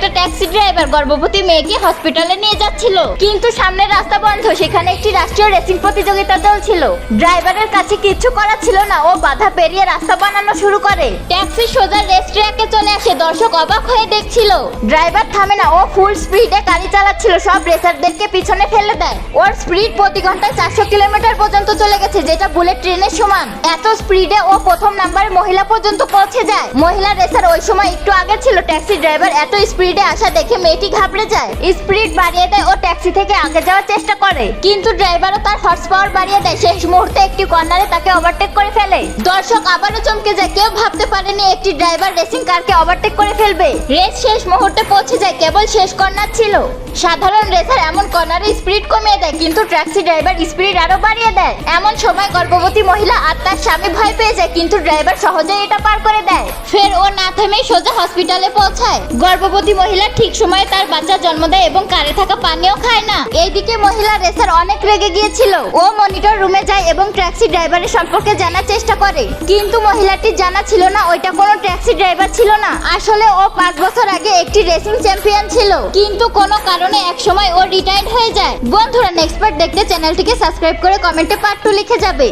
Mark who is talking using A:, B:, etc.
A: একটা taxi driver গর্ভবতী মেয়েকে হসপিটালে নিয়ে যাচ্ছিল, কিন্তু সামনের রাস্তা বন্ধ। সেখানে একটি রাষ্ট্রীয় রেসিং প্রতিযোগিতা চলছিল। ড্রাইভারের কাছে কিচ্ছু করার ছিল না, ও বাধা পেরিয়ে রাস্তা বানানো শুরু করে। ট্যাক্সি সোজা রেস ট্র্যাকে চলে আসে। দর্শক অবাক হয়ে দেখছিল। ড্রাইভার থামে না, ও ফুল স্পিডে গাড়ি চালাচ্ছিল, সব রেসারদেরকে পিছনে ফেলে দেয়। ওর স্পিড প্রতি ঘন্টায় 400 কিলোমিটার পর্যন্ত চলে গেছে, যেটা বুলেট ট্রেনের সমান। এত স্পিডে ও প্রথম নাম্বারে মহিলা পর্যন্ত পৌঁছে যায়। মহিলা রেসার ওই সময় একটু আগে ছিল। ট্যাক্সি ড্রাইভার এত স্পিডে আসা দেখে মেয়েটি ঘাবড়ে যায়। স্পিড বাড়িয়ে দেয় ও ট্যাক্সি থেকে আগে যাওয়ার চেষ্টা করে, কিন্তু ড্রাইভারও তার হর্স পাওয়ার বাড়িয়ে দেয়। শেষ মুহূর্তে একটি কর্নারে তাকে ওভারটেক করে ফেলে। দর্শক আবারও চমকে যায়। কেউ ভাবতে পারেনি একটি ড্রাইভার রেসিং কারকে ওভারটেক করে ফেলবে। রেস শেষ মুহূর্তে পৌঁছে যায়, কেবল শেষ কর্নার ছিল। সাধারণ রেসার এমন কর্নারে স্পিড কমিয়ে দেয়, কিন্তু ট্যাক্সি ড্রাইভার স্পিড আরো বাড়িয়ে দেয়। এমন সময় গর্ভবতী মহিলা আর তার স্বামী ভয় পেয়ে যায়, কিন্তু ড্রাইভার সহজেই এটা পার করে দেয়। ফের ও না থেমে সোজা হসপিটালে পৌঁছায়। গর্ভবতী মহিলা ঠিক সময়ে তার বাচ্চা জন্ম দেয় এবং কারে থাকা পানিও খায় না। এইদিকে মহিলা রেসার অনেক রেগে গিয়েছিল। ও মনিটর রুমে যায় এবং ট্যাক্সি ড্রাইভারের সম্পর্কে জানার চেষ্টা করে, কিন্তু মহিলাটির জানা ছিল না ওইটা কোনো ট্যাক্সি ড্রাইভার ছিল না। আসলে ও 5 বছর আগে একটি রেসিং চ্যাম্পিয়ন ছিল, কিন্তু কোনো কারণে এক সময় ও রিটায়ার্ড হয়ে যায়। বন্ধুরা, নেক্সট পার্ট দেখতে চ্যানেলটিকে সাবস্ক্রাইব করে কমেন্টে পার্ট 2 লিখে যাবে।